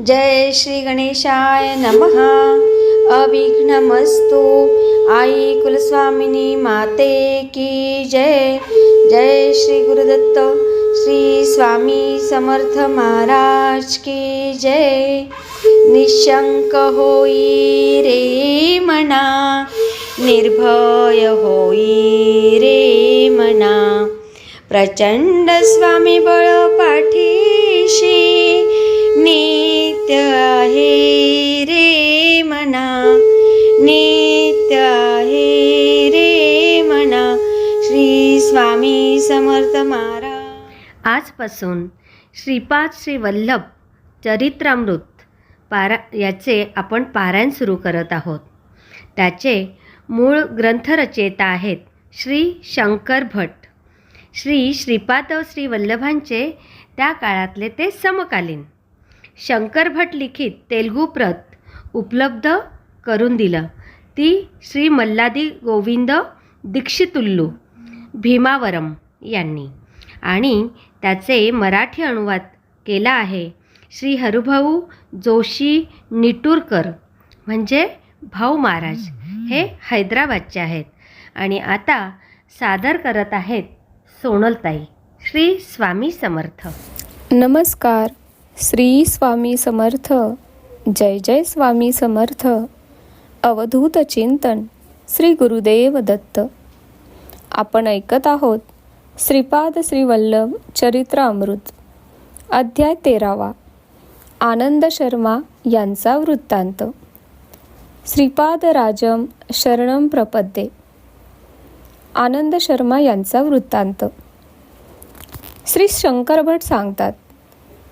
जय श्री गणेशाय नमः। अविघ्नमस्तु। आई कुलस्वामिनी माते की जय। जय श्री गुरुदत्त श्री स्वामी समर्थ महाराज की जय। निशंक होई रे मना, निर्भय होई रे मना, प्रचंड स्वामी बळ पाठीशी, नित्य आहे रे मना, नित्य आहे रे मना। श्री स्वामी समर्थ महाराज। आजपासून श्रीपाद श्री वल्लभ चरित्रामृत याचे आपण पारायण सुरू करत आहोत। त्याचे मूळ ग्रंथरचयिता आहेत श्री शंकर भट। श्री श्रीपाद श्री वल्लभांचे त्या काळातले ते समकालीन। शंकर भट लिखित तेलुगू प्रत उपलब्ध करून दिलं ती श्री मल्लादी गोविंद दीक्षितुल्लू भीमावरम यांनी, आणि त्याचे मराठी अनुवाद केला आहे श्री हरिभाऊ जोशी निटूरकर, म्हणजे भाऊ महाराज। हे हैदराबादचे आहेत आणि आता सादर करत आहेत सोनलताई। श्री स्वामी समर्थ। नमस्कार। श्री स्वामी समर्थ। जय जय स्वामी समर्थ। अवधूत चिंतन श्री गुरुदेव दत्त। आपण ऐकत आहोत श्रीपाद श्री वल्लभ चरित्रामृत, अध्याय 13वा, आनंद शर्मा यांचा वृत्तांत। श्रीपाद राजम शरणम प्रपद्ये। आनंद शर्मा यांचा वृत्तांत। श्री शंकर भट सांगतात,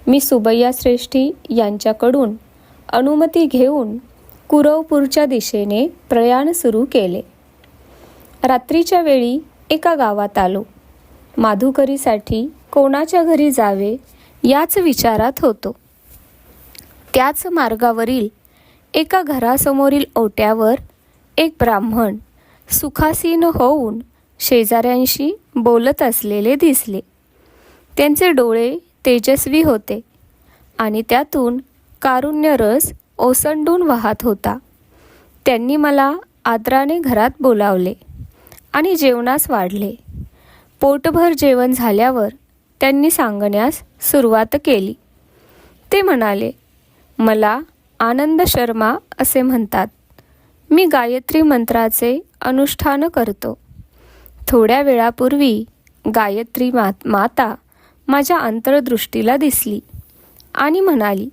मी सुबैया श्रेष्ठी यांच्याकडून अनुमती घेऊन कुरवपूरच्या दिशेने प्रयाण सुरू केले। रात्रीच्या वेळी एका गावात आलो। माधुकरीसाठी कोणाच्या घरी जावे याच विचारात होतो। त्याच मार्गावरील एका घरासमोरील ओट्यावर एक ब्राह्मण सुखासीन होऊन शेजाऱ्यांशी बोलत असलेले दिसले। त्यांचे डोळे तेजस्वी होते आणि त्यातून कारुण्य रस ओसंडून वाहत होता। त्यांनी मला आदराने घरात बोलावले आणि जेवणास वाढले। पोटभर जेवण झाल्यावर त्यांनी सांगण्यास सुरुवात केली। ते म्हणाले, मला आनंद शर्मा असे म्हणतात। मी गायत्री मंत्राचे अनुष्ठान करतो। थोड्या वेळापूर्वी गायत्री माता माझ्या अंतर्दृष्टीला दिसली आणि म्हणाली,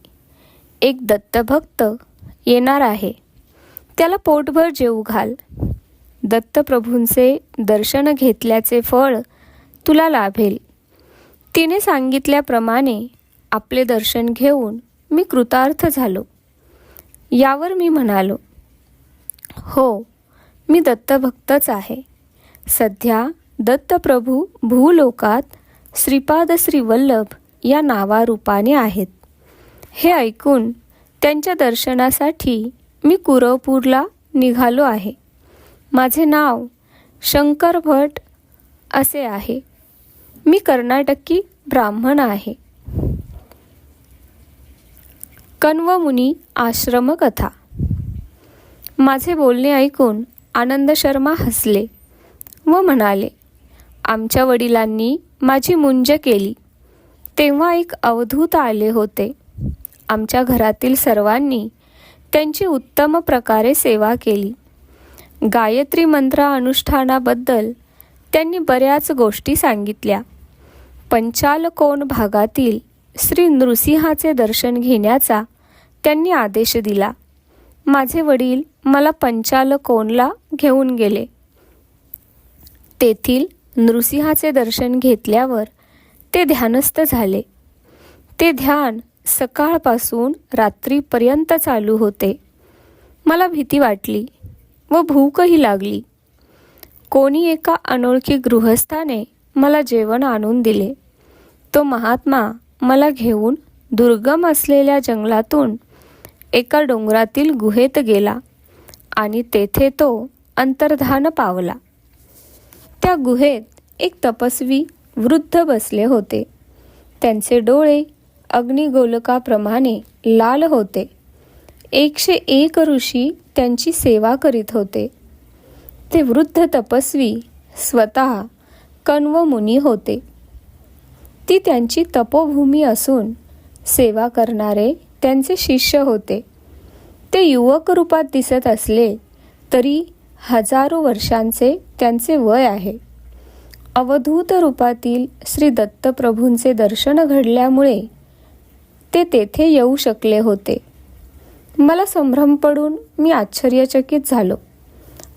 एक दत्तभक्त येणार आहे, त्याला पोटभर जेवू घाल। दत्तप्रभूंचे दर्शन घेतल्याचे फळ तुला लाभेल। तिने सांगितल्याप्रमाणे आपले दर्शन घेऊन मी कृतार्थ झालो। यावर मी म्हणालो, हो, मी दत्तभक्तच आहे। सध्या दत्तप्रभू भूलोकात श्रीपाद श्री वल्लभ या नावारूपाने आहेत। हे ऐकून त्यांच्या दर्शनासाठी मी कुरवपूरला निघालो आहे। माझे नाव शंकर भट असे आहे। मी कर्नाटकी ब्राह्मण आहे। कण्वमुनी आश्रम कथा। माझे बोलणे ऐकून आनंद शर्मा हसले व म्हणाले, आमच्या वडिलांनी माझी मुंज केली तेव्हा एक अवधूत आले होते। आमच्या घरातील सर्वांनी त्यांची उत्तम प्रकारे सेवा केली। गायत्री मंत्र अनुष्ठानाबद्दल त्यांनी बऱ्याच गोष्टी सांगितल्या। पंचालकोन भागातील श्री नृसिंहाचे दर्शन घेण्याचा त्यांनी आदेश दिला। माझे वडील मला पंचालकोनला घेऊन गेले। तेथील नृसिंहाचे दर्शन घेतल्यावर ते ध्यानस्थ झाले। ते ध्यान सकाळपासून रात्रीपर्यंत चालू होते। मला भीती वाटली व भूकही लागली। कोणी एका अनोळखी गृहस्थाने मला जेवण आणून दिले। तो महात्मा मला घेऊन दुर्गम असलेल्या जंगलातून एका डोंगरातील गुहेत गेला आणि तेथे तो अंतर्धान पावला। त्या गुहेत एक तपस्वी वृद्ध बसले होते। त्यांचे डोळे अग्निगोलकाप्रमाणे लाल होते. 101 ऋषी त्यांची सेवा करीत होते. ते वृद्ध तपस्वी स्वतः कण्व मुनी होते. ती त्यांची तपोभूमी असून सेवा करणारे त्यांचे शिष्य होते. ते युवक रूपात दिसत असले तरी हजारो वर्षांचे त्यांचे वय आहे. अवधूत रूपातील श्री दत्तप्रभूंचे दर्शन घडल्यामुळे ते तेथे येऊ शकले होते. मला संभ्रम पडून मी आश्चर्यचकित झालो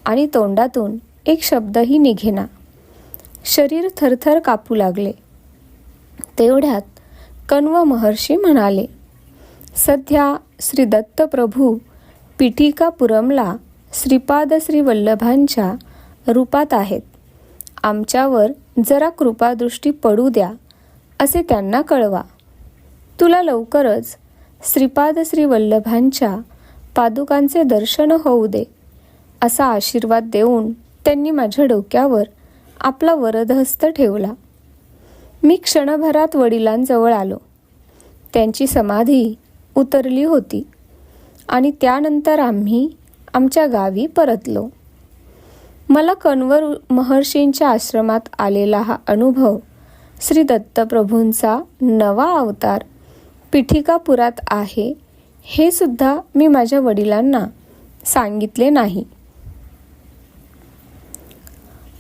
आणि तोंडातून एक शब्दही निघेना. शरीर थरथर कापू लागले. तेवढ्यात कण्व महर्षी म्हणाले, सध्या श्री दत्तप्रभू पिठिकापुरमला श्रीपाद श्री वल्लभांच्या रूपात आहेत. आमच्यावर जरा कृपादृष्टी पडू द्या असे त्यांना कळवा. तुला लवकरच श्रीपाद श्री वल्लभांच्या पादुकांचे दर्शन होऊ दे असा आशीर्वाद देऊन त्यांनी माझ्या डोक्यावर आपला वरदहस्त ठेवला. मी क्षणभरात वडिलांजवळ आलो. त्यांची समाधी उतरली होती आणि त्यानंतर आम्ही आमच्या गावी परतलो. मला कण्व महर्षींच्या आश्रमात आलेला हा अनुभव श्री दत्तप्रभूंचा नवा अवतार पिठिकापुरात आहे हे सुद्धा मी माझ्या वडिलांना सांगितले नाही.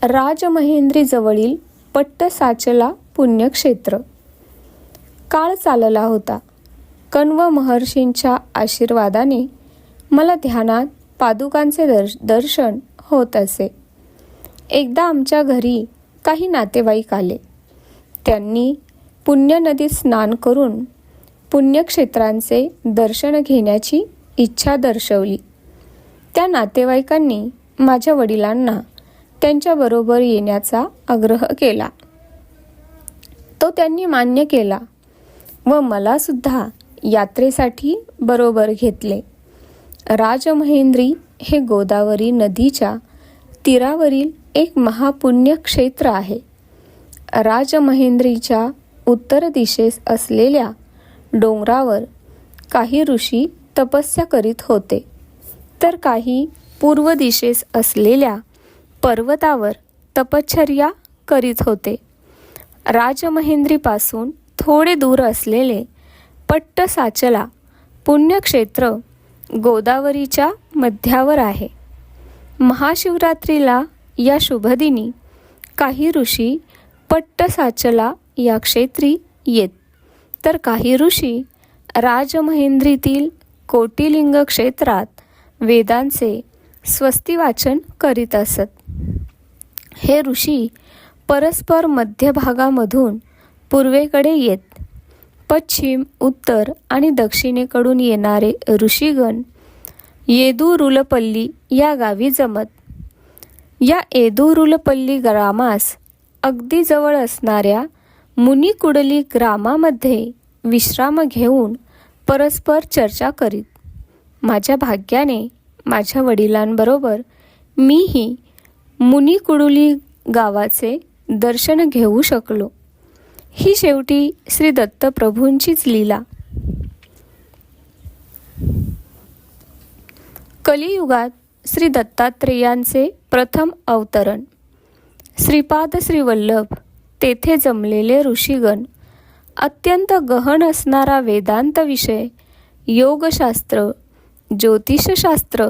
राजमहेंद्री जवळील पट्टसाचला पुण्यक्षेत्र. काळ चालला होता. कण्व महर्षींच्या आशीर्वादाने मला ध्यानात पादुकांचे दर्शन होत असे. एकदा आमच्या घरी काही नातेवाईक आले. त्यांनी पुण्यनदीत स्नान करून पुण्यक्षेत्रांचे दर्शन घेण्याची इच्छा दर्शवली. त्या नातेवाईकांनी माझ्या वडिलांना त्यांच्याबरोबर येण्याचा आग्रह केला. तो त्यांनी मान्य केला व मला सुद्धा यात्रेसाठी बरोबर घेतले. राजमहेंद्री हे गोदावरी नदीच्या तीरावरील एक महापुण्य क्षेत्र आहे. राजमहेंद्रीच्या उत्तर दिशेस असलेल्या डोंगरावर काही ऋषी तपस्या करीत होते, तर काही पूर्व दिशेस असलेल्या पर्वतावर तपश्चर्या करीत होते. राजमहेंद्रीपासून थोडे दूर असलेले पट्टसाचला पुण्यक्षेत्र गोदावरीच्या मध्यावर आहे. महाशिवरात्रीला या शुभदिनी काही ऋषी पट्टसाचला या क्षेत्री येत, तर काही ऋषी राजमहेंद्रीतील कोटिलिंग क्षेत्रात वेदांचे स्वस्ती वाचन करीत असत. हे ऋषी परस्पर मध्यभागामधून पूर्वेकडे येत. पश्चिम, उत्तर आणि दक्षिणेकडून येणारे ऋषीगण येदुरुलपल्ली या गावी जमत. या येदुरुलपल्ली ग्रामास अगदी जवळ असणाऱ्या मुनिकुडली ग्रामामध्ये विश्राम घेऊन परस्पर चर्चा करीत. माझ्या भाग्याने माझ्या वडिलांबरोबर मीही मुनिकुडली गावाचे दर्शन घेऊ शकलो. ही शेवटी श्री दत्तप्रभूंचीच लीला. कलियुगात श्री दत्तात्रेयांचे प्रथम अवतरण. श्रीपाद श्री वल्लभ, तेथे जमलेले ऋषीगण, अत्यंत गहन असणारा वेदांत विषय, योगशास्त्र, ज्योतिषशास्त्र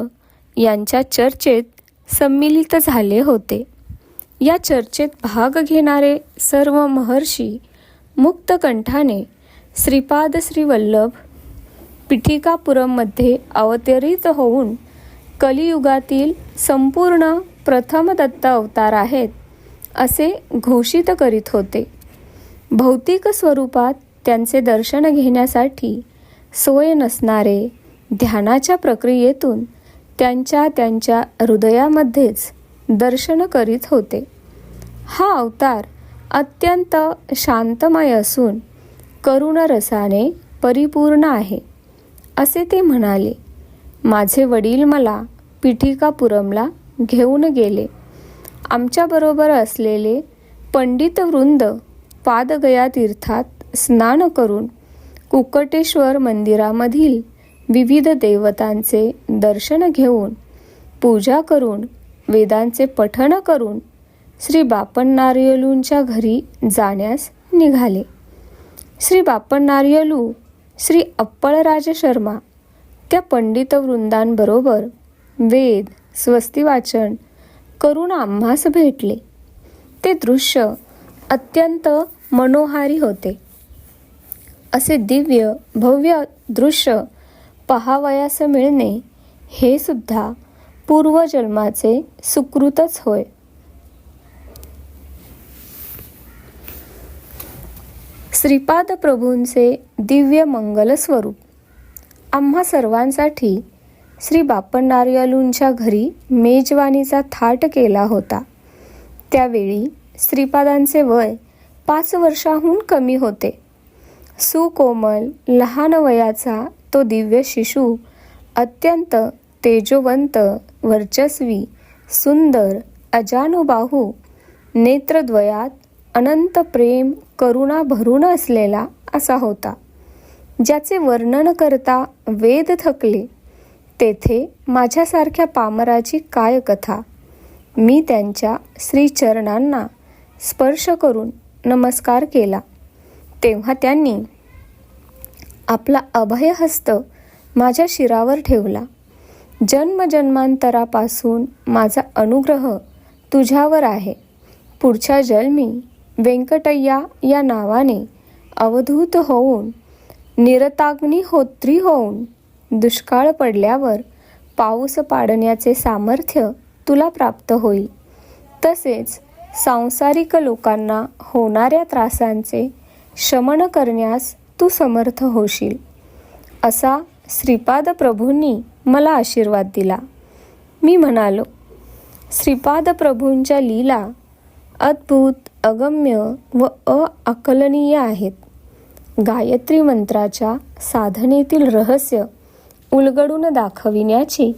यांच्या चर्चेत सम्मिलित झाले होते. या चर्चेत भाग घेणारे सर्व महर्षी मुक्तकंठाने श्रीपाद श्री वल्लभ पिठिकापुरममध्ये अवतरित होऊन कलियुगातील संपूर्ण प्रथम दत्त अवतार आहेत असे घोषित करीत होते. भौतिक स्वरूपात त्यांचे दर्शन घेण्यासाठी सोय नसणारे ध्यानाच्या प्रक्रियेतून त्यांच्या हृदयामध्येच दर्शन करीत होते. हा अवतार अत्यंत शांतमय असून करुण रसाने परिपूर्ण आहे असे ते म्हणाले. माझे वडील मला पिठिकापुरमला घेऊन गेले. आमच्याबरोबर असलेले पंडित वृंद पादगया तीर्थात स्नान करून कुक्कुटेश्वर मंदिरामधील विविध देवतांचे दर्शन घेऊन, पूजा करून, वेदांचे पठण करून श्री बापन नारियलूंच्या घरी जाण्यास निघाले. श्री बापन नारियलू श्री अप्पळराज शर्मा त्या पंडित वृंदांबरोबर वेद स्वस्ती वाचन करून आम्हास भेटले. ते दृश्य अत्यंत मनोहारी होते. असे दिव्य भव्य दृश्य पहावयास मिळणे हे सुद्धा पूर्वजन्माचे सुकृतच होय. श्रीपाद प्रभूंचे दिव्य मंगल स्वरूप. आम्हा सर्वांसाठी श्री बापन नारियलूंच्या घरी मेजवानीचा थाट केला होता. त्यावेळी श्रीपादांचे वय 5 वर्षाहून कमी होते. सुकोमल लहान वयाचा तो दिव्य शिशू अत्यंत तेजोवंत, वर्चस्वी, सुंदर, अजानुबाहू, नेत्रद्वयात अनंत प्रेम करुणा भरून असलेला असा होता, ज्याचे वर्णन करता वेद थकले. तेथे माझ्यासारख्या पामराची काय कथा. मी त्यांच्या श्रीचरणांना स्पर्श करून नमस्कार केला. तेव्हा त्यांनी आपला अभयहस्त माझ्या शिरावर ठेवला. जन्मजन्मांतरापासून माझा अनुग्रह तुझ्यावर आहे. पुढच्या जन्मी व्यंकटय्या या नावाने अवधूत होऊन, निरताग्निहोत्री होऊन, दुष्काळ पडल्यावर पाऊस पाडण्याचे सामर्थ्य तुला प्राप्त होईल. तसेच सांसारिक लोकांना होणाऱ्या त्रासांचे शमन करण्यास तू समर्थ होशील, असा श्रीपाद प्रभूंनी मला आशीर्वाद दिला. मी म्हणालो, श्रीपाद प्रभूंच्या लीला अद्भुत, अगम्य व अकलनीय आहेत. गायत्री मंत्राच्या साधनेतील रहस्य उलगडून दाखविण्याची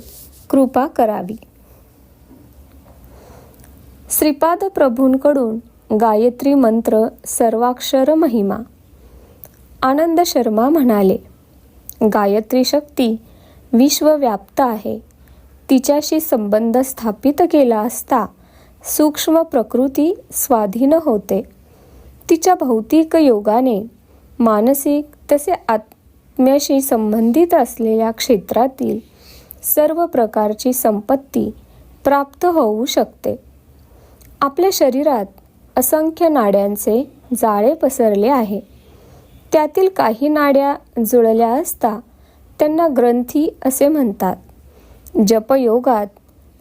कृपा करावी. श्रीपाद प्रभूंकडून गायत्री मंत्र सर्वाक्षर महिमा. आनंद शर्मा म्हणाले, गायत्री शक्ती विश्वव्याप्त आहे. तिच्याशी संबंध स्थापित केला असता सूक्ष्म प्रकृती स्वाधीन होते. तिच्या भौतिक योगाने मानसिक तसे आत्म्याशी संबंधित असलेल्या क्षेत्रातील सर्व प्रकारची संपत्ती प्राप्त होऊ शकते. आपल्या शरीरात असंख्य नाड्यांचे जाळे पसरले आहे. त्यातील काही नाड्या जुळल्या असता त्यांना ग्रंथी असे म्हणतात. जपयोगात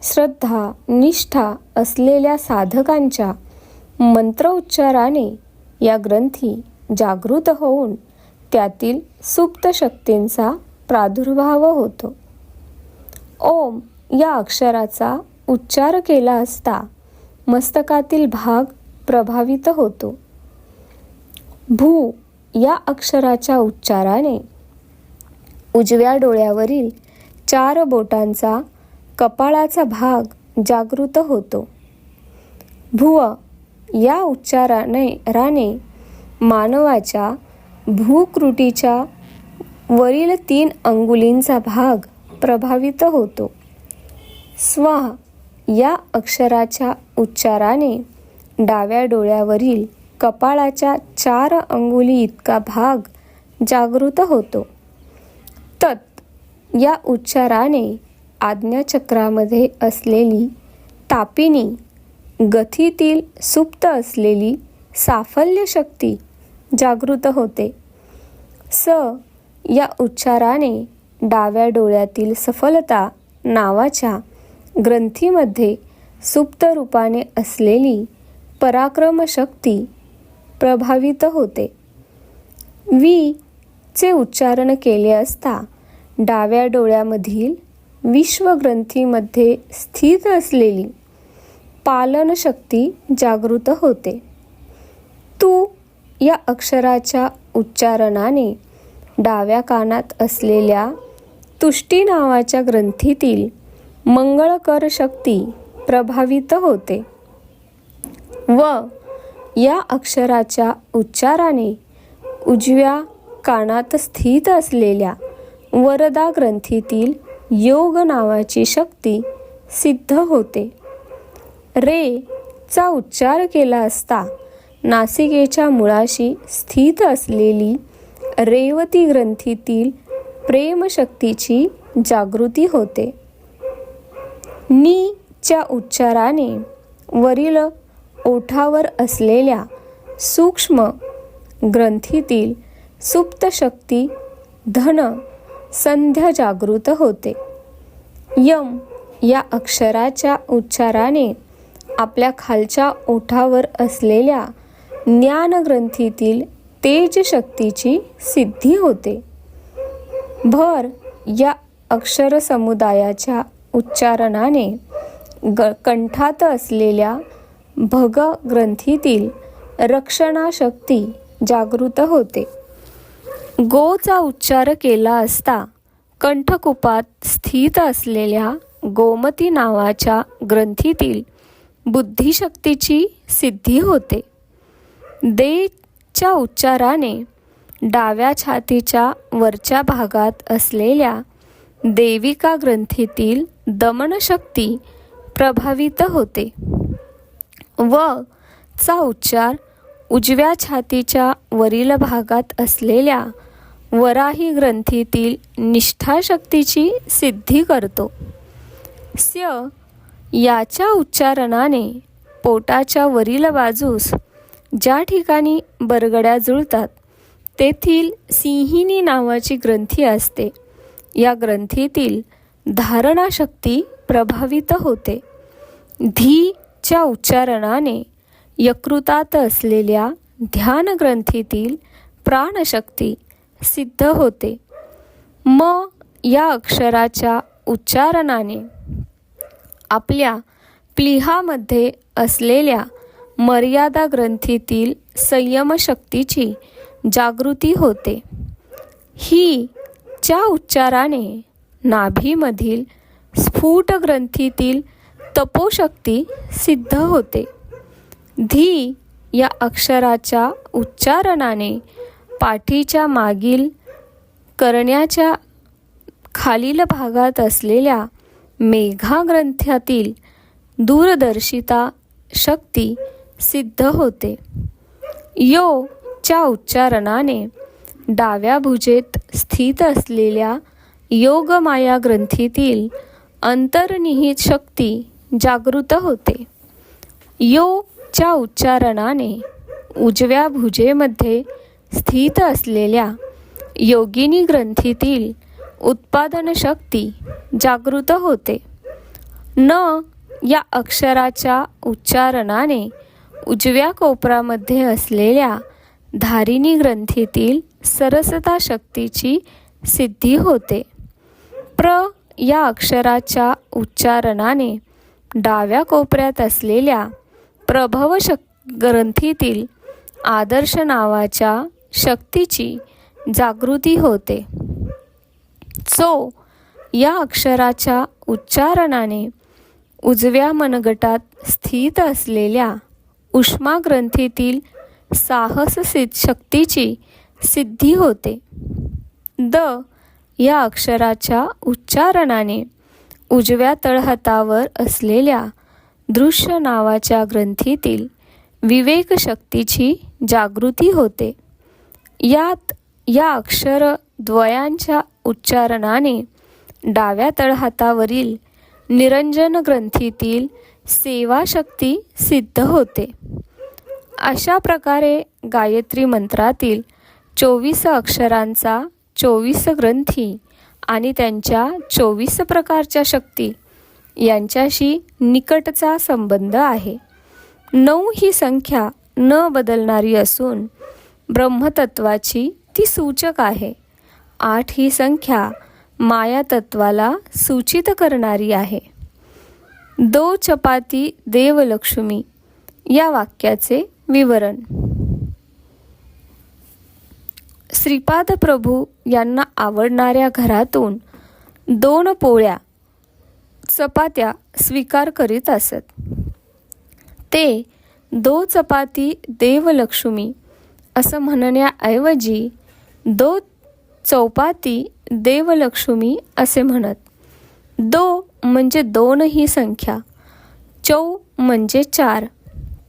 श्रद्धा निष्ठा असलेल्या साधकांच्या मंत्रोच्चाराने या ग्रंथी जागृत होऊन त्यातील सुप्त शक्तींचा प्रादुर्भाव होतो. ओम या अक्षराचा उच्चार केला असता मस्तकातील भाग प्रभावित होतो. भू या अक्षराच्या उच्चाराने उजव्या डोळ्यावरील 4 बोटांचा कपाळाचा भाग जागृत होतो. भुव या उच्चाराने मानवाच्या भूकृटीच्या वरील 3 अंगुलींचा भाग प्रभावित होतो. स्वा या अक्षराच्या उच्चाराने डाव्या डोळ्यावरील कपाळाच्या 4 अंगुली इतका भाग जागृत होतो. तत् या उच्चाराने आज्ञाचक्रामध्ये असलेली तापिनी गथीतील सुप्त असलेली साफल्य शक्ती जागृत होते. स या उच्चाराने डाव्या डोळ्यातील सफलता नावाच्या ग्रंथीमध्ये सुप्त रूपाने असलेली पराक्रम शक्ती प्रभावित होते. वी चे उच्चारण केले असता डाव्या डोळ्यामधील विश्वग्रंथीमध्ये स्थित असलेली पालन शक्ती जागृत होते. तू या अक्षराच्या उच्चारणाने डाव्या कानात असलेल्या तुष्टी नावाच्या ग्रंथीतील मंगळकर शक्ती प्रभावित होते. व या अक्षराच्या उच्चाराने उजव्या कानात स्थित असलेल्या वरदा ग्रंथीतील योग नावाची शक्ती सिद्ध होते. रे चा उच्चार केला असता नासिकेच्या मुळाशी स्थित असलेली रेवती ग्रंथीतील प्रेमशक्तीची जागृती होते. नी च्या उच्चाराने वरील ओठावर असलेल्या सूक्ष्म ग्रंथीतील सुप्त शक्ती धन संध्या जागृत होते. यम या अक्षराच्या उच्चाराने आपल्या खालच्या ओठावर असलेल्या ज्ञान ग्रंथीतील तेज शक्तीची सिद्धी होते. भर या अक्षर समुदायाच्या उच्चारणाने कंठात असलेल्या भग ग्रंथीतील रक्षणाशक्ती जागृत होते. गोचा उच्चार केला असता कंठकुपात स्थित असलेल्या गोमती नावाच्या ग्रंथीतील बुद्धिशक्तीची सिद्धी होते. देच्या उच्चाराने डाव्या छातीच्या वरच्या भागात असलेल्या देविका ग्रंथीतील दमनशक्ती प्रभावित होते. व चा उच्चार उजव्या छातीच्या वरील भागात असलेल्या वराही ग्रंथीतील निष्ठाशक्तीची सिद्धी करतो. स्य याच्या उच्चारणाने पोटाच्या वरील बाजूस ज्या ठिकाणी बरगड्या जुळतात तेथील सिंहिणी नावाची ग्रंथी असते. या ग्रंथीतील धारणाशक्ती प्रभावित होते. धी च्या उच्चारणाने यकृतात असलेल्या ध्यान ग्रंथीतील प्राणशक्ती सिद्ध होते. म या अक्षराच्या उच्चारणाने आपल्या प्लीहामध्ये असलेल्या मर्यादा ग्रंथीतील संयम शक्तीची जागृती होते. ही च्या उच्चाराने नाभीमधील स्फुट ग्रंथीतील तपोशक्ती सिद्ध होते. धी या अक्षराच्या उच्चारणाने पाठीच्या मागील करण्याच्या खालील भागात असलेल्या मेघा ग्रंथातील दूरदर्शिता शक्ती सिद्ध होते. यो च्या उच्चारणाने डाव्या भुजेत स्थित असलेल्या योगमाया ग्रंथीतील अंतर्निहित शक्ती जागृत होते. यो च्या उच्चारणाने उजव्या भुजेमध्ये स्थित असलेल्या योगिनी ग्रंथीतील उत्पादन शक्ती जागृत होते. न या अक्षराच्या उच्चारणाने उजव्या कोपरामध्ये असलेल्या धारिणी ग्रंथीतील सरसता शक्तीची सिद्धी होते. प्र या अक्षराच्या उच्चारणाने डाव्या कोपऱ्यात असलेल्या प्रभव ग्रंथीतील आदर्श नावाच्या शक्तीची जागृती होते. चो या अक्षराच्या उच्चारणाने उजव्या मनगटात स्थित असलेल्या उष्मा ग्रंथीतील साहस शक्तीची सिद्धी होते. द या अक्षराच्या उच्चारणाने उजव्या तळहातावर असलेल्या दृश्य नावाच्या ग्रंथीतील विवेक शक्तीची जागृती होते. यात या अक्षर द्वयांच्या उच्चारणाने डाव्या तळहातावरील निरंजन ग्रंथीतील सेवाशक्ती सिद्ध होते. अशा प्रकारे गायत्री मंत्रातील 24 अक्षरांचा 24 ग्रंथी आणि त्यांच्या 24 प्रकारच्या शक्ती यांच्याशी निकटचा संबंध आहे. 9 ही संख्या न बदलणारी असून ब्रह्मतत्वाची ती सूचक आहे. 8 ही संख्या मायातत्वाला सूचित करणारी आहे. दो चपाती देवलक्ष्मी या वाक्याचे विवरण. श्रीपाद प्रभू यांना आवडणाऱ्या घरातून 2 पोळ्या चपात्या स्वीकार करीत असत. ते 2 चपाती देवलक्ष्मी असं म्हणण्याऐवजी दो चौपाती देवलक्ष्मी असे म्हणत. दो म्हणजे दोन ही संख्या, चौ म्हणजे 4.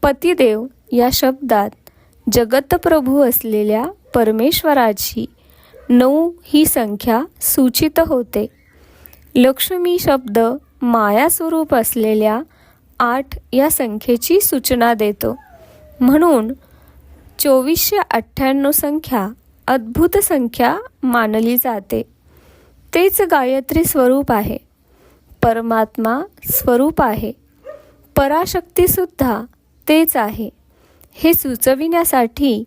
पतिदेव या शब्दात जगतप्रभू असलेल्या परमेश्वराची 9 ही संख्या सूचित होते. लक्ष्मी शब्द माया स्वरूप असलेल्या 8 या संख्येची सूचना देतो. म्हणून 2498 संख्या अद्भुत संख्या मानली जाते. तेच गायत्री स्वरूप आहे, परमात्मा स्वरूप आहे, पराशक्तीसुद्धा तेच आहे. हे सुचविण्यासाठी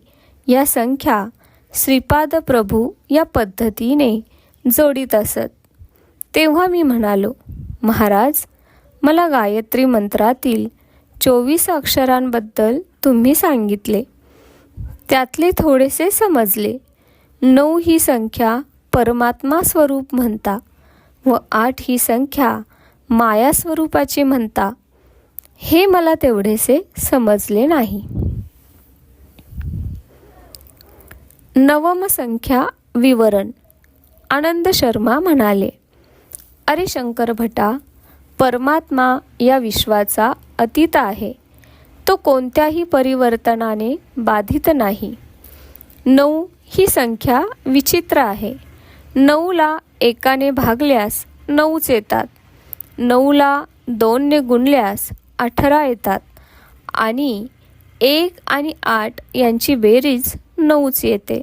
या संख्या श्रीपाद प्रभू या पद्धतीने जोडीत असत. तेव्हा मी म्हणालो, महाराज, मला गायत्री मंत्रातील 24 अक्षरांबद्दल तुम्ही सांगितले, त्यातले थोडेसे समजले. 9 ही संख्या परमात्मा स्वरूप म्हणता व 8 ही संख्या माया स्वरूपाची म्हणता, हे मला तेवढेसे समजले नाही. 9व संख्या विवरण. आनंद शर्मा म्हणाले, अरे शंकर भटा, परमात्मा या विश्वाचा अतीत आहे. तो कोणत्याही परिवर्तनाने बाधित नाही. 9 ही संख्या विचित्र आहे. 9ला 1ने भागल्यास 9च येतात. 9ला 2ने गुणल्यास 18 येतात आणि 1 आणि 8 यांची बेरीज 9च येते.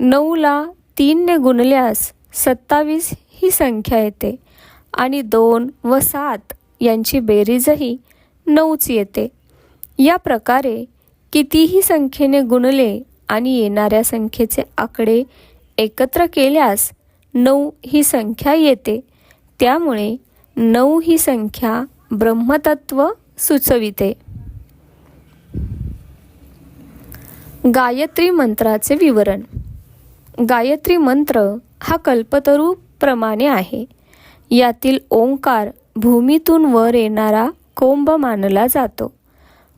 9ला 3ने गुणल्यास 27 ही संख्या येते आणि 2 व 7 यांची बेरीजही 9च येते. या प्रकारे कितीही संख्येने गुणले आणि येणाऱ्या संख्येचे आकडे एकत्र केल्यास 9 ही संख्या येते. त्यामुळे 9 ही संख्या ब्रह्मतत्व सुचविते. गायत्री मंत्राचे विवरण. गायत्री मंत्र हा कल्पतरू प्रमाणे आहे. यातील ओंकार भूमीतून वर येणारा कोंब मानला जातो.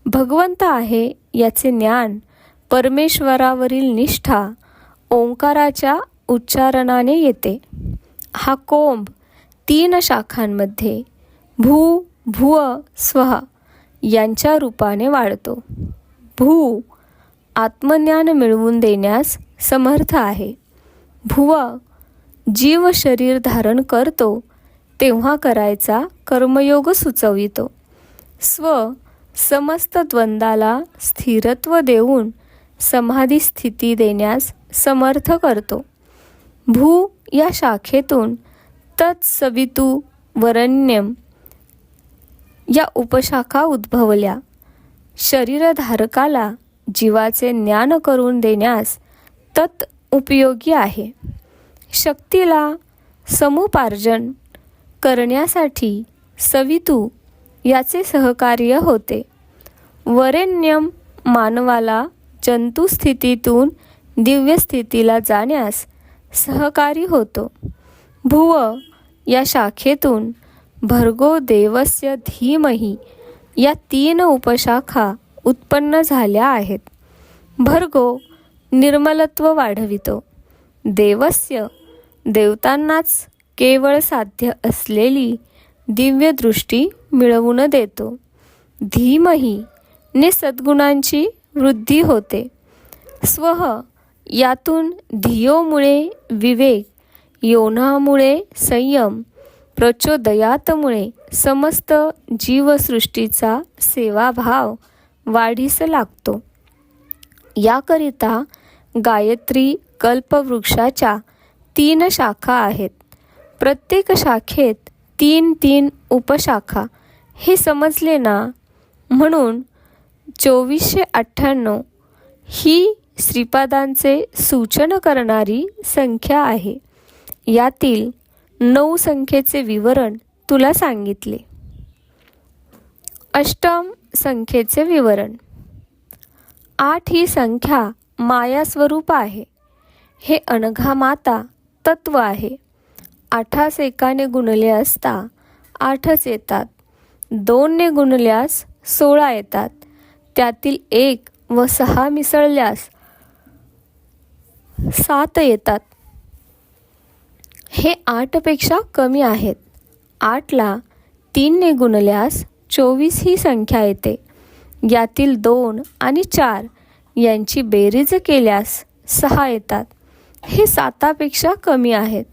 भगवंत आहे याचे ज्ञान, परमेश्वरावरील निष्ठा ओंकाराच्या उच्चारणाने येते. हा कोंब 3 शाखांमध्ये भू, भुव, स्वः यांच्या रूपाने वाढतो. भू आत्मज्ञान मिळवून देण्यास समर्थ आहे. भुव जीव शरीर धारण करतो तेव्हा करायचा कर्मयोग सुचवितो. स्व समस्त द्वंद्वाला स्थिरत्व देऊन समाधी स्थिती देण्यास समर्थ करतो. भू या शाखेतून तत्सवितु वरेण्यम या उपशाखा उद्भवल्या. शरीरधारकाला जीवाचे ज्ञान करून देण्यास तत् उपयोगी आहे. शक्तीला समुपार्जन करण्यासाठी सवितू याचे सहकार्य होते. वरेण्यम मानवाला जंतुस्थितीतून दिव्य स्थितीला जाण्यास सहकारी होतो. भुव या शाखेतून भर्गो देवस्य धीमहि या 3 उपशाखा उत्पन्न झाल्या आहेत. भर्गो निर्मलत्व वाढवितो. देवस्य देवतांनाच केवळ साध्य असलेली दिव्य दृष्टी मिळवून देतो. धीमहि ने सद्गुणांची वृद्धी होते. स्वः यातून धियोमुळे विवेक, योनामुळे संयम, प्रचोदयातमुळे समस्त जीवसृष्टीचा सेवाभाव वाढीस लागतो. याकरिता गायत्री कल्पवृक्षाच्या 3 शाखा आहेत. प्रत्येक शाखेत 3 उपशाखा. हे समजले ना? म्हणून 2498 ही श्रीपादांचे सूचन करणारी संख्या आहे. यातील 9 संख्येचे विवरण तुला सांगितले. अष्टम संख्येचे विवरण. 8 ही संख्या माया स्वरूप आहे. हे अनघा माता तत्व आहे. 8 1ने गुणले असता 8च येतात. 2ने गुणल्यास 16 येतात. त्यातील 1 व 6 मिसळल्यास 7 येतात. हे 8पेक्षा कमी आहेत. 8ला 3ने गुणल्यास 24 ही संख्या येते. यातील 2 आणि 4 यांची बेरीज केल्यास 6 येतात. हे 7पेक्षा कमी आहेत.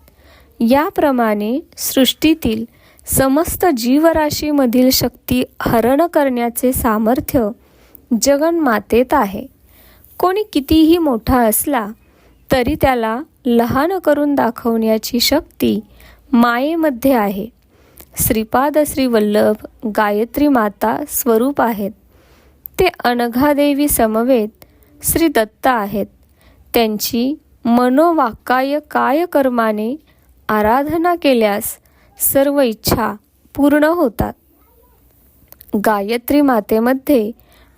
याप्रमाणे सृष्टीतील समस्त जीवराशीमधील शक्ती हरण करण्याचे सामर्थ्य जगन्मातेत आहे. कोणी कितीही मोठा असला तरी त्याला लहान करून दाखवण्याची शक्ती मायेमध्ये आहे. श्रीपाद श्री वल्लभ गायत्री माता स्वरूप आहेत. ते अनघादेवी समवेत श्री दत्त आहेत. त्यांची मनोवाक्काय काय कर्माने आराधना केल्यास सर्व इच्छा पूर्ण होतात. गायत्री मातेमध्ये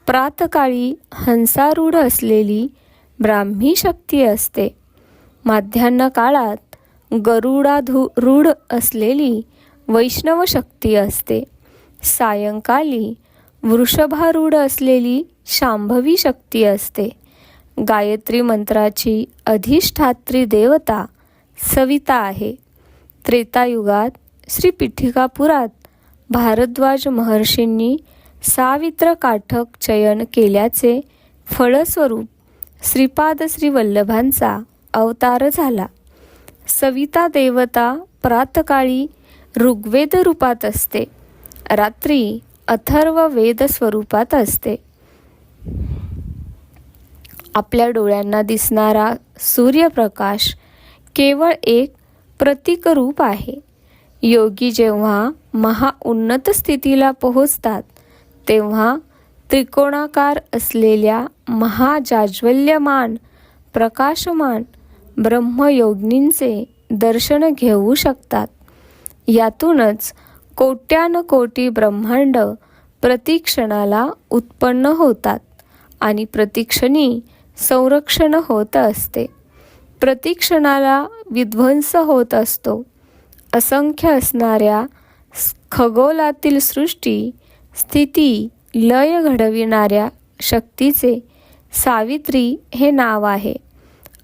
प्रातकाळी हंसारूढ असलेली ब्राह्मी शक्ती असते. माध्यान्ह काळात गरुडारूढ असलेली वैष्णव शक्ती असते. सायंकाळी वृषभारूढ असलेली शांभवी शक्ती असते. गायत्री मंत्राची अधिष्ठात्री देवता सविता आहे. त्रेतायुगात श्री पिठिकापुरात भारद्वाज महर्षींनी सावित्र काठक चयन केल्याचे फळस्वरूप श्रीपाद श्री वल्लभांचा अवतार झाला. सविता देवता प्रातकाळी ऋग्वेद रूपात असते, रात्री अथर्व वेद स्वरूपात असते. आपल्या डोळ्यांना दिसणारा सूर्यप्रकाश केवळ एक प्रतीक रूप आहे. योगी जेव्हा महाउन्नत स्थितीला पोहोचतात तेव्हा त्रिकोणाकार असलेल्या महाजाज्वल्यमान प्रकाशमान ब्रह्मयोगिनींचे दर्शन घेऊ शकतात. यातूनच कोट्यानकोटी ब्रह्मांड प्रतिक्षणाला उत्पन्न होतात आणि प्रतिक्षणी संरक्षण होत असते. प्रतिक्षणाला विध्वंस होत असतो. असंख्य असणाऱ्या खगोलातील सृष्टी स्थिती लय घडविणाऱ्या शक्तीचे सावित्री हे नाव आहे.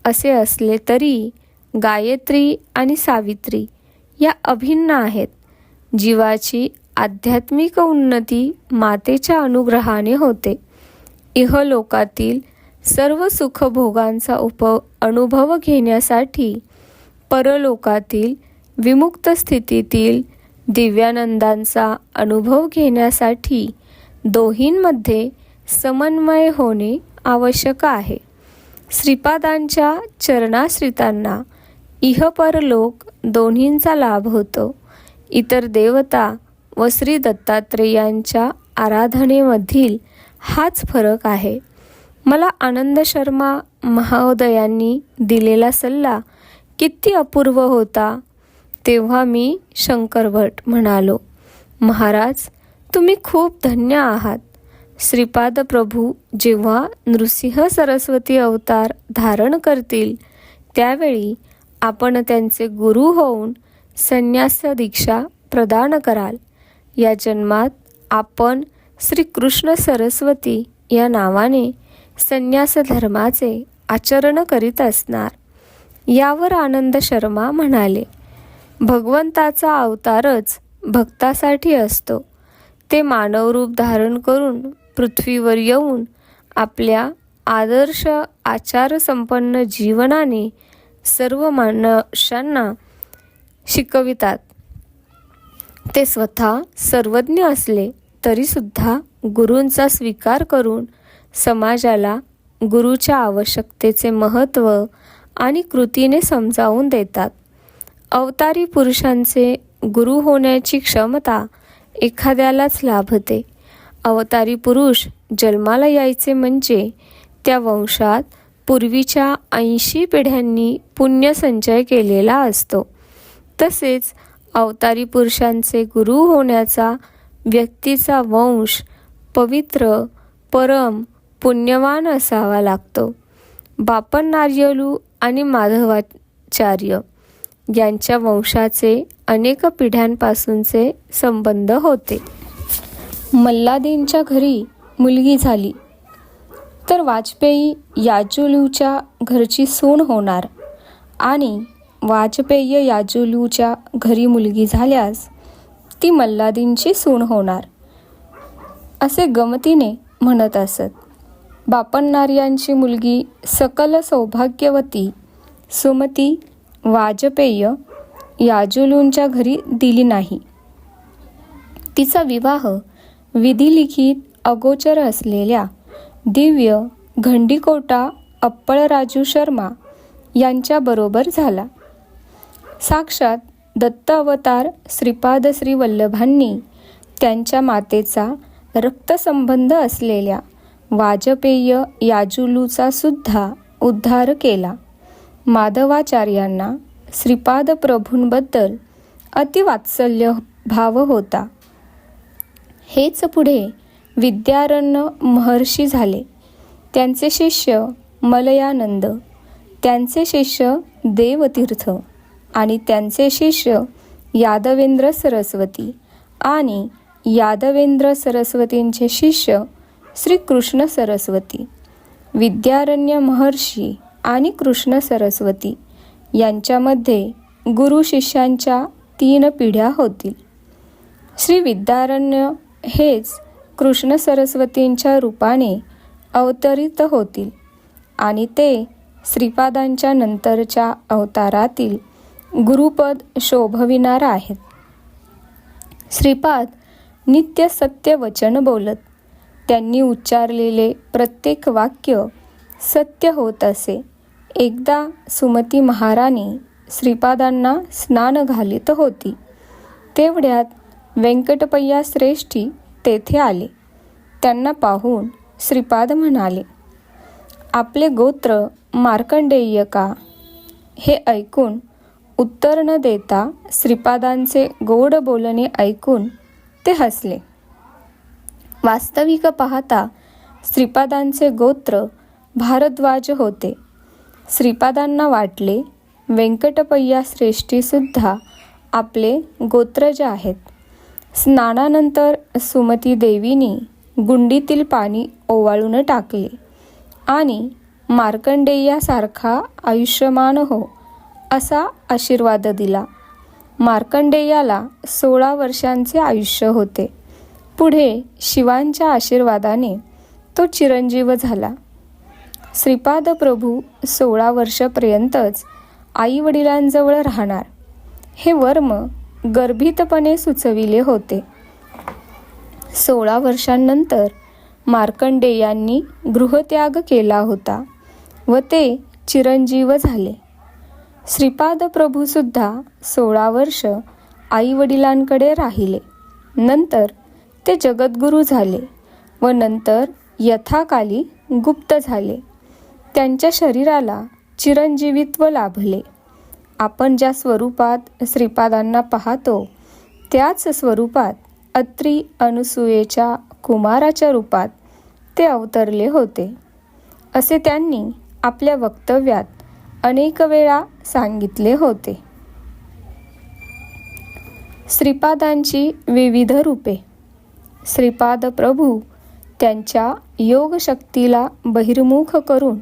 असे असले तरी गायत्री आणि सावित्री या अभिन्न आहेत. जीवाची आध्यात्मिक उन्नती मातेच्या अनुग्रहाने होते. इहलोकातील सर्व सुखभोगांचा अनुभव घेण्यासाठी परलोकातील विमुक्त स्थितीतील दिव्यानंदांचा अनुभव घेण्यासाठी दोहींमध्ये समन्वय होणे आवश्यक आहे. श्रीपादांच्या चरणाश्रितांना इहपरलोक दोन्हींचा लाभ होतो. इतर देवता व श्री दत्तात्रेयांच्या आराधनेमधील हाच फरक आहे. मला आनंद शर्मा महोदयांनी दिलेला सल्ला किती अपूर्व होता. तेव्हा मी शंकरभट म्हणालो, महाराज तुम्ही खूप धन्य आहात. श्रीपाद प्रभू जेव्हा नृसिंह सरस्वती अवतार धारण करतील त्यावेळी आपण त्यांचे गुरु होऊन संन्यास दीक्षा प्रदान कराल. या जन्मात आपण श्री कृष्ण सरस्वती या नावाने संन्यास धर्माचे आचरण करीत असणार. यावर आनंद शर्मा म्हणाले, भगवंताचा अवतारच भक्तासाठी असतो. ते मानवरूप धारण करून पृथ्वीवर येऊन आपल्या आदर्श आचारसंपन्न जीवनाने सर्व मनुष्यांना शिकवितात. ते स्वतः सर्वज्ञ असले तरीसुद्धा गुरूंचा स्वीकार करून समाजाला गुरूच्या आवश्यकतेचे महत्त्व आणि कृतीने समजावून देतात. अवतारी पुरुषांचे गुरु होण्याची क्षमता एखाद्यालाच लाभते. अवतारी पुरुष जन्माला यायचे म्हणजे त्या वंशात पूर्वीच्या 80 पिढ्यांनी पुण्यसंचय केलेला असतो. तसेच अवतारी पुरुषांचे गुरु होण्याचा व्यक्तीचा वंश पवित्र परम पुण्यवान असावा लागतो. बापन नार्यलू आणि माधवाचार्य यांच्या वंशाचे अनेक पिढ्यांपासूनचे संबंध होते. मल्हादींच्या घरी मुलगी झाली. तर वाजपेयी याजुलूच्या घरची सून होणार आणि वाजपेय याजुलूच्या घरी मुलगी झाल्यास ती मल्लादींची सून होणार, असे गमतीने म्हणत असत. बापन्नार्यांची मुलगी सकल सौभाग्यवती सुमती वाजपेय याजुलूंच्या घरी दिली नाही. तिचा विवाह विधिलिखित अगोचर असलेल्या दिव्य घंडीकोटा अप्पळराजू शर्मा यांच्याबरोबर झाला. साक्षात दत्त अवतार श्रीपाद श्री वल्लभांनी त्यांच्या मातेचा रक्तसंबंध असलेल्या वाजपेय याजुलूचा सुद्धा उद्धार केला. माधवाचार्यांना श्रीपाद प्रभूंबद्दल अतिवात्सल्य भाव होता. हेच पुढे विद्यारण्य महर्षी झाले. त्यांचे शिष्य मलयानंद, त्यांचे शिष्य देवतीर्थ आणि त्यांचे शिष्य यादवेंद्र सरस्वती आणि यादवेंद्र सरस्वतींचे शिष्य श्री कृष्ण सरस्वती. विद्यारण्य महर्षी आणि कृष्ण सरस्वती यांच्यामध्ये गुरु शिष्यांच्या 3 पिढ्या होतील. श्री विद्यारण्य हेच कृष्ण सरस्वतींच्या रूपाने अवतरित होतील आणि ते श्रीपादांच्या नंतरच्या अवतारातील गुरुपद शोभविणार आहेत. श्रीपाद नित्य सत्य वचन बोलत. त्यांनी उच्चारलेले प्रत्येक वाक्य सत्य होत असे. एकदा सुमती महाराणी श्रीपादांना स्नान घालीत होती. तेवढ्यात व्यंकटपय्या श्रेष्ठी तेथे आले. त्यांना पाहून श्रीपाद म्हणाले, आपले गोत्र मार्कंडेय का? हे ऐकून उत्तर न देता श्रीपादांचे गोड बोलणे ऐकून ते हसले. वास्तविक पाहता श्रीपादांचे गोत्र भारद्वाज होते. श्रीपादांना वाटले व्यंकटपय्या श्रेष्ठीसुद्धा आपले गोत्रज आहेत. स्नानानंतर सुमती देवीनी गुंडीतील पाणी ओवाळून टाकले आणि मार्कंडेयासारखा आयुष्यमान हो असा आशीर्वाद दिला. मार्कंडेयाला 16 वर्षांचे आयुष्य होते. पुढे शिवांच्या आशीर्वादाने तो चिरंजीव झाला. श्रीपाद प्रभू 16 वर्षापर्यंतच आईवडिलांजवळ राहणार हे वर्म गर्भितपणे सुचविले होते. 16 वर्षांनंतर मार्कंडेयांनी गृहत्याग केला होता व ते चिरंजीव झाले. श्रीपाद प्रभूसुद्धा 16 वर्ष आईवडिलांकडे राहिले. नंतर ते जगद्गुरू झाले व नंतर यथाकाली गुप्त झाले. त्यांच्या शरीराला चिरंजीवित्व लाभले. आपण ज्या स्वरूपात श्रीपादांना पाहतो त्याच स्वरूपात अत्री अनुसूयेच्या कुमाराच्या रूपात ते अवतरले होते, असे त्यांनी आपल्या वक्तव्यात अनेक वेळा सांगितले होते. श्रीपादांची विविध रूपे. श्रीपाद प्रभू त्यांच्या योगशक्तीला बहिर्मुख करून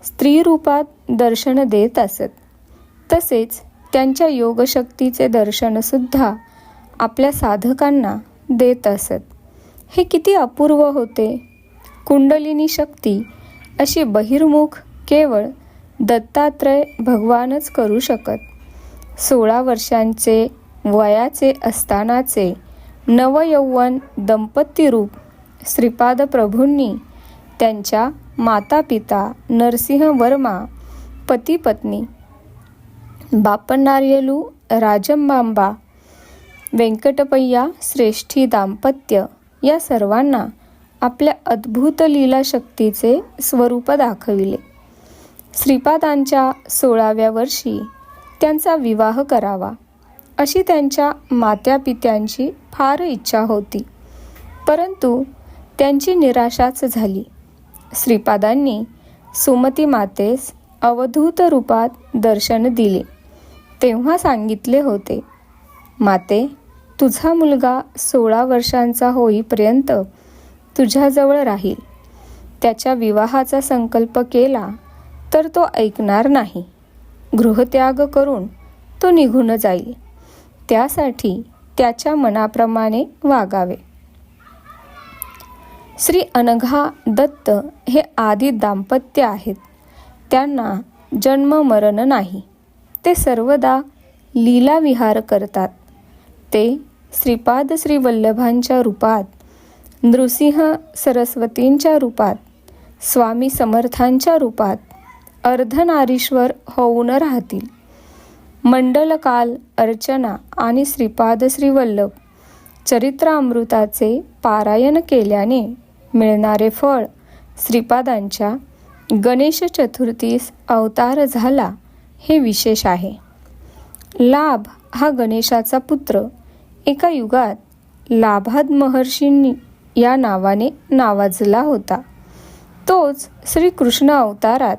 स्त्री रूपात दर्शन देत असत. तसेच त्यांच्या योगशक्तीचे दर्शनसुद्धा आपल्या साधकांना देत असत. हे किती अपूर्व होते. कुंडलिनी शक्ती अशी बहिर्मुख केवळ दत्तात्रय भगवानच करू शकत. 16 वर्षांचे वयाचे असतानाचे नवयौवन दंपतीरूप श्रीपाद प्रभूंनी त्यांच्या माता पिता नरसिंह वर्मा पती पत्नी बापन्नार्यलू राजमांबा व्यंकटपय्या श्रेष्ठी दाम्पत्य या सर्वांना आपल्या अद्भुत लीलाशक्तीचे स्वरूप दाखविले. श्रीपादांच्या 16व्या वर्षी त्यांचा विवाह करावा अशी त्यांच्या मात्यापित्यांची फार इच्छा होती, परंतु त्यांची निराशाच झाली. श्रीपादांनी सुमती मातेस अवधूत रूपात दर्शन दिले. तेव्हा सांगितले होते, माते, तुझा मुलगा 16 वर्षांचा होईपर्यंत तुझ्याजवळ राहील. त्याच्या विवाहाचा संकल्प केला तर तो ऐकणार नाही. गृहत्याग करून तो निघून जाईल. त्यासाठी त्याच्या मनाप्रमाणे वागावे. श्री अनघा दत्त हे आदी दाम्पत्य आहेत. त्यांना जन्म मरण नाही. ते सर्वदा लीलाविहार करतात. ते श्रीपाद श्री वल्लभांच्या रूपात, नृसिंह सरस्वतींच्या रूपात, स्वामी समर्थांच्या रूपात अर्धनारीश्वर होऊन राहतील. मंडलकाल अर्चना आणि श्रीपाद श्री वल्लभ चरित्रामृताचे पारायण केल्याने मिळणारे फळ श्रीपादांच्या गणेश चतुर्थीस अवतार झाला हे विशेष आहे. लाभ हा गणेशाचा पुत्र एका युगात लाभाद महर्षींनी या नावाने नावाजला होता. तोच श्रीकृष्ण अवतारात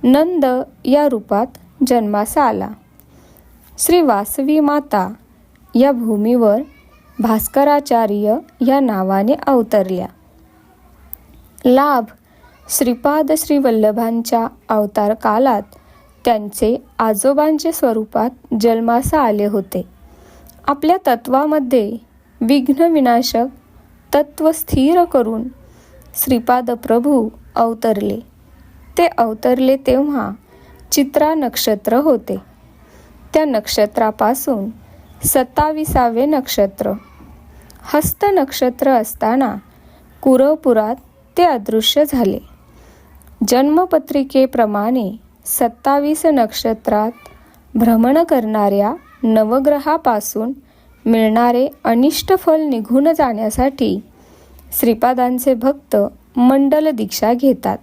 नंद या रूपात जन्मास आला. श्री वासवी माता या भूमीवर भास्कराचार्य या नावाने अवतरल्या. लाभ श्रीपाद श्री वल्लभांच्या अवतार कालात त्यांचे आजोबांचे स्वरूपात जन्मास आले होते. आपल्या तत्वामध्ये विघ्न विनाशक तत्व स्थिर करून श्रीपाद प्रभू अवतरले. ते अवतरले तेव्हा चित्रा नक्षत्र होते. त्या नक्षत्रापासून 27वे नक्षत्र हस्त नक्षत्र असताना कुरवपुरात ते अदृश्य झाले. जन्मपत्रिकेप्रमाणे 27 नक्षत्रात भ्रमण करणाऱ्या नवग्रहापासून मिळणारे अनिष्ट फल निघून जाण्यासाठी श्रीपादांचे भक्त मंडल दीक्षा घेतात.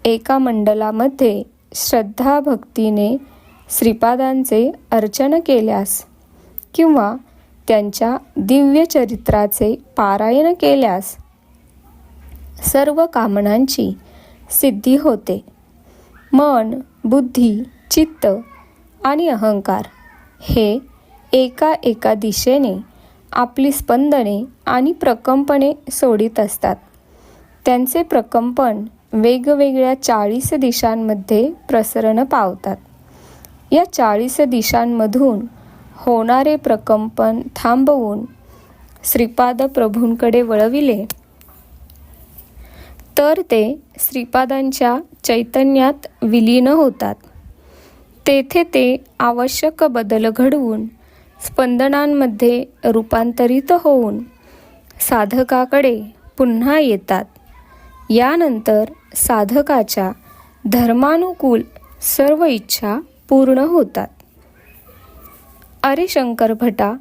एका मंडलामध्ये श्रद्धा भक्तीने श्रीपादांचे अर्चन केल्यास किंवा त्यांच्या दिव्य चरित्राचे पारायण केल्यास सर्व कामनांची सिद्धी होते. मन, बुद्धी, चित्त आणि अहंकार हे एका दिशेने आपली स्पंदने आणि प्रकंपने सोडित असतात. त्यांचे प्रकंपन वेगवेगळ्या 40 दिशांमध्ये प्रसरण पावतात. या 40 दिशांमधून होणारे प्रकंपन थांबवून श्रीपाद प्रभूंकडे वळविले तर ते श्रीपादांच्या चैतन्यात विलीन होतात. तेथे ते आवश्यक बदल घडवून स्पंदनांमध्ये रूपांतरित होऊन साधकाकडे पुन्हा येतात. यानंतर साधकाच्या धर्मानुकूल सर्व इच्छा पूर्ण होतात. अरे शंकर भटा,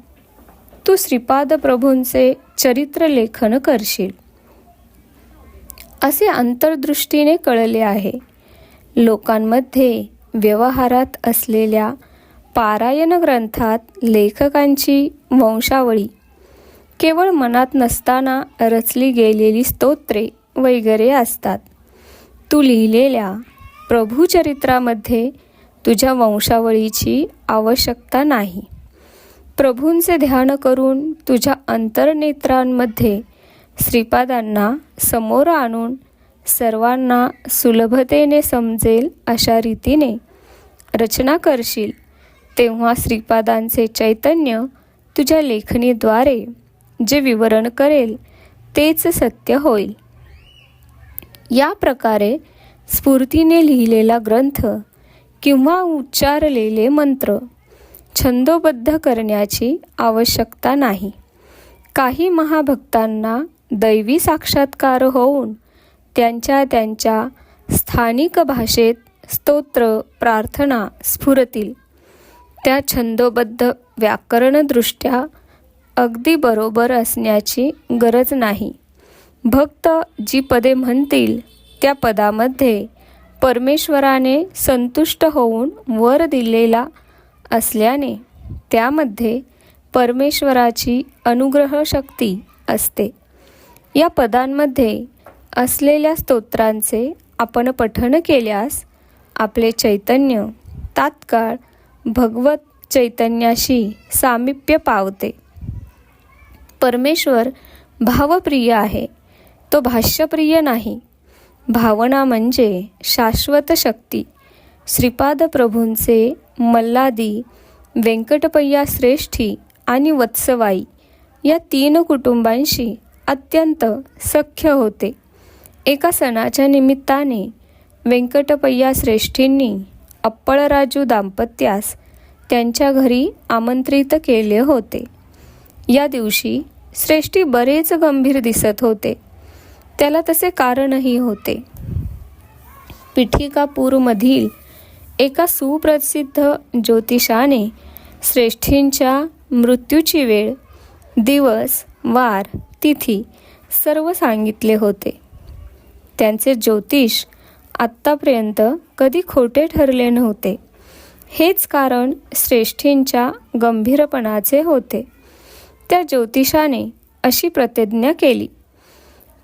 तू श्रीपाद प्रभूंचे चरित्रलेखन करशील असे अंतर्दृष्टीने कळले आहे. लोकांमध्ये व्यवहारात असलेल्या पारायण ग्रंथात लेखकांची वंशावळी केवळ मनात नसताना रचली गेलेली स्तोत्रे वगैरे असतात. तू लिहिलेल्या प्रभुचरित्रामध्ये तुझ्या वंशावळीची आवश्यकता नाही. प्रभूंचे ध्यान करून तुझ्या अंतर्नेत्रांमध्ये श्रीपादांना समोर आणून सर्वांना सुलभतेने समजेल अशा रीतीने रचना करशील, तेव्हा श्रीपादांचे चैतन्य तुझ्या लेखणीद्वारे जे विवरण करेल तेच सत्य होईल. या प्रकारे स्फूर्तीने लिहिलेला ग्रंथ किंवा उच्चारलेले मंत्र छंदोबद्ध करण्याची आवश्यकता नाही. काही महाभक्तांना दैवी साक्षात्कार होऊन त्यांच्या स्थानिक भाषेत स्तोत्र प्रार्थना स्फुरतील. त्या छंदोबद्ध व्याकरणदृष्ट्या अगदी बरोबर असण्याची गरज नाही. भक्त जी पदे म्हणतील त्या पदामध्ये परमेश्वराने संतुष्ट होऊन वर दिलेला असल्याने त्यामध्ये परमेश्वराची अनुग्रह शक्ती असते. या पदांमध्ये असलेल्या स्तोत्रांचे आपण पठण केल्यास आपले चैतन्य तात्काळ भगवत चैतन्याशी सामिप्य पावते. परमेश्वर भावप्रिय आहे, तो भाष्यप्रिय नाही. भावना म्हणजे शाश्वत शक्ती. श्रीपाद प्रभूंचे मल्लादी, व्यंकटपय्या श्रेष्ठी आणि वत्सवाई या 3 कुटुंबांशी अत्यंत सख्य होते. एका सणाच्या निमित्ताने व्यंकटपय्या श्रेष्ठींनी अप्पळराजू दाम्पत्यास त्यांच्या घरी आमंत्रित केले होते. या दिवशी श्रेष्ठी बरेच गंभीर दिसत होते. त्याला तसे कारणही होते. पिठिकापूरमधील एका सुप्रसिद्ध ज्योतिषाने श्रेष्ठींच्या मृत्यूची वेळ, दिवस, वार, तिथी सर्व सांगितले होते. त्यांचे ज्योतिष आत्तापर्यंत कधी खोटे ठरले नव्हते. हेच कारण श्रेष्ठींच्या गंभीरपणाचे होते. त्या ज्योतिषाने अशी प्रतिज्ञा केली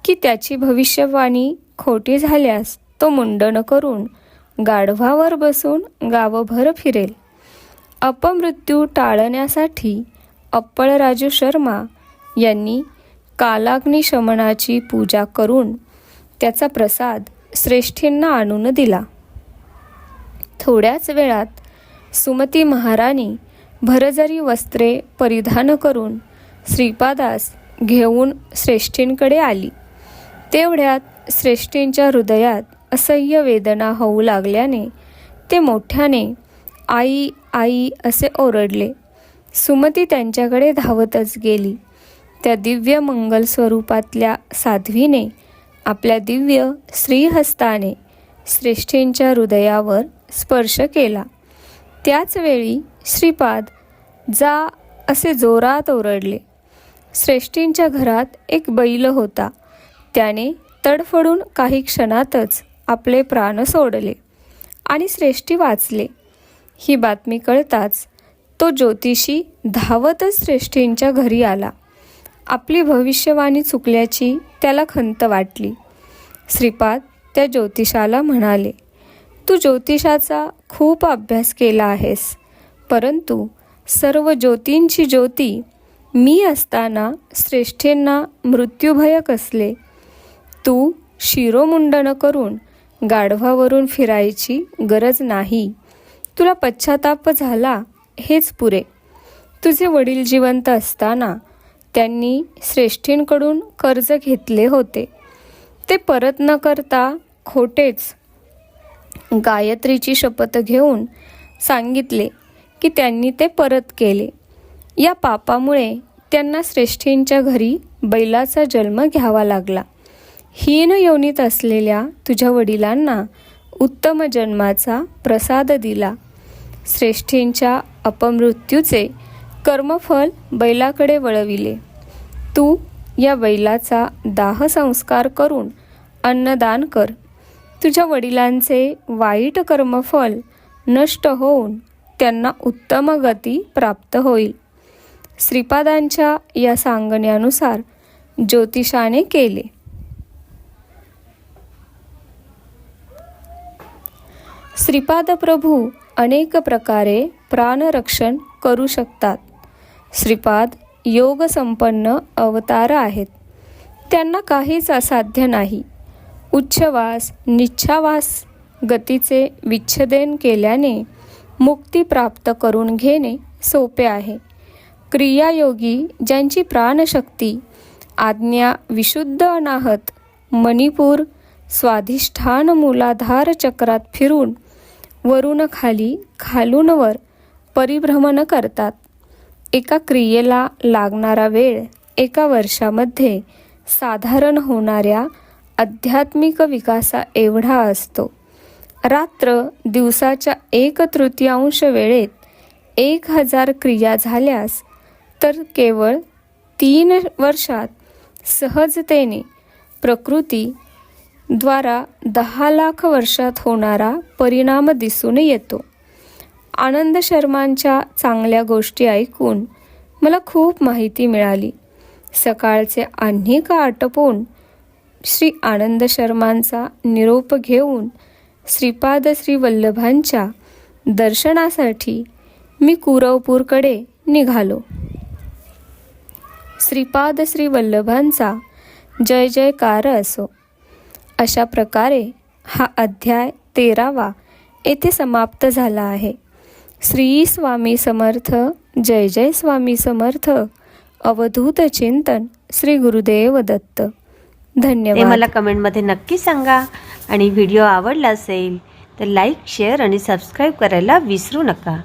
की त्याची भविष्यवाणी खोटी झाल्यास तो मुंडन करून गाढवावर बसून गावभर फिरेल. अपमृत्यू टाळण्यासाठी अप्पळराजू शर्मा यांनी कालाग्निशमनाची पूजा करून त्याचा प्रसाद श्रेष्ठींना आणून दिला. थोड्याच वेळात सुमती महाराणी भरजरी वस्त्रे परिधान करून श्रीपादास घेऊन श्रेष्ठींकडे आली. तेवढ्यात श्रेष्ठींच्या हृदयात असह्य वेदना होऊ लागल्याने ते मोठ्याने आई आई असे ओरडले. सुमती त्यांच्याकडे धावतच गेली. त्या दिव्य मंगल स्वरूपातल्या साध्वीने आपल्या दिव्य श्रीहस्ताने श्रेष्ठींच्या हृदयावर स्पर्श केला. त्याच वेळी श्रीपाद जा असे जोरात ओरडले. श्रेष्ठींच्या घरात एक बैल होता. त्याने तडफडून काही क्षणातच आपले प्राण सोडले आणि श्रेष्ठी वाचले. ही बातमी कळताच तो ज्योतिषी धावतच श्रेष्ठींच्या घरी आला. आपली भविष्यवाणी चुकल्याची त्याला खंत वाटली. श्रीपाद त्या ज्योतिषाला म्हणाले, तू ज्योतिषाचा खूप अभ्यास केला आहेस, परंतु सर्व ज्योतींची ज्योती मी असताना श्रेष्ठींना मृत्यूभय कसले? तू शिरोमुंडन करून गाढवावरून फिरायची गरज नाही. तुला पश्चाताप झाला हेच पुरे. तुझे वडील जिवंत असताना त्यांनी श्रेष्ठींकडून कर्ज घेतले होते. ते परत न करता खोटेच गायत्रीची शपथ घेऊन सांगितले की त्यांनी ते परत केले. या पापामुळे त्यांना श्रेष्ठींच्या घरी बैलाचा जन्म घ्यावा लागला. हीन योनीत असलेल्या तुझ्या वडिलांना उत्तम जन्माचा प्रसाद दिला. श्रेष्ठींच्या अपमृत्यूचे कर्मफल बैलाकडे वळविले. तू या बैलाचा दाह संस्कार करून अन्नदान कर. तुझ्या वडिलांचे वाईट कर्मफल नष्ट होऊन त्यांना उत्तम गती प्राप्त होईल. श्रीपादांच्या या सांगण्यानुसार ज्योतिषाने केले. श्रीपाद प्रभू अनेक प्रकारे प्राणरक्षण करू शकतात. श्रीपाद योग संपन्न अवतार आहेत. त्यांना काहीच असाध्य नाही. उच्छ्वास निच्छावास गतीचे विच्छेदन केल्याने मुक्ती प्राप्त करून घेणे सोपे आहे. क्रियायोगी ज्यांची प्राणशक्ती आज्ञा विशुद्ध अनाहत मणिपूर स्वाधिष्ठान मूलाधार चक्रात फिरून वरून खाली खालून वर परिभ्रमण करतात. एका क्रियेला लागणारा वेळ 1 वर्षामध्ये साधारण होणाऱ्या आध्यात्मिक विकासा एवढा असतो. रात्र दिवसाच्या 1/3 वेळेत 1000 क्रिया झाल्यास तर केवळ 3 वर्षात सहजतेने प्रकृती द्वारा 10 लाख वर्षात होणारा परिणाम दिसून येतो. आनंद शर्मांच्या चांगल्या गोष्टी ऐकून मला खूप माहिती मिळाली. सकाळचे आन्हिक आटपून श्री आनंद शर्मांचा निरोप घेऊन श्रीपाद श्री वल्लभांच्या दर्शनासाठी मी कुरवपूरकडे निघालो. श्रीपाद श्री वल्लभांचा जय जयकार असो. अशा प्रकारे हा अध्याय 13वा येथे समाप्त झाला आहे. श्री स्वामी समर्थ. जय जय स्वामी समर्थ. अवधूत चिंतन श्री गुरुदेव दत्त. ते धन्यवाद. मला कमेंटमध्ये नक्की सांगा. आणि व्हिडिओ आवडला असेल तर लाईक, शेअर आणि सबस्क्राईब करायला विसरू नका.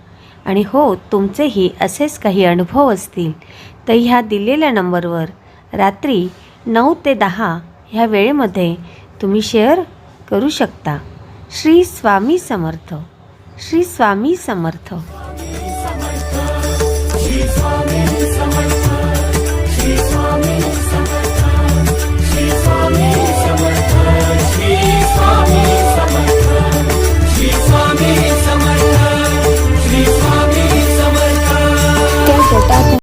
आणि हो, तुमचेही असेच काही अनुभव असतील तर ह्या दिलेल्या नंबरवर रात्री 9 ते 10 ह्या वेळेमध्ये तुम्ही शेअर करू शकता. श्री स्वामी समर्थ. श्री स्वामी समर्थ.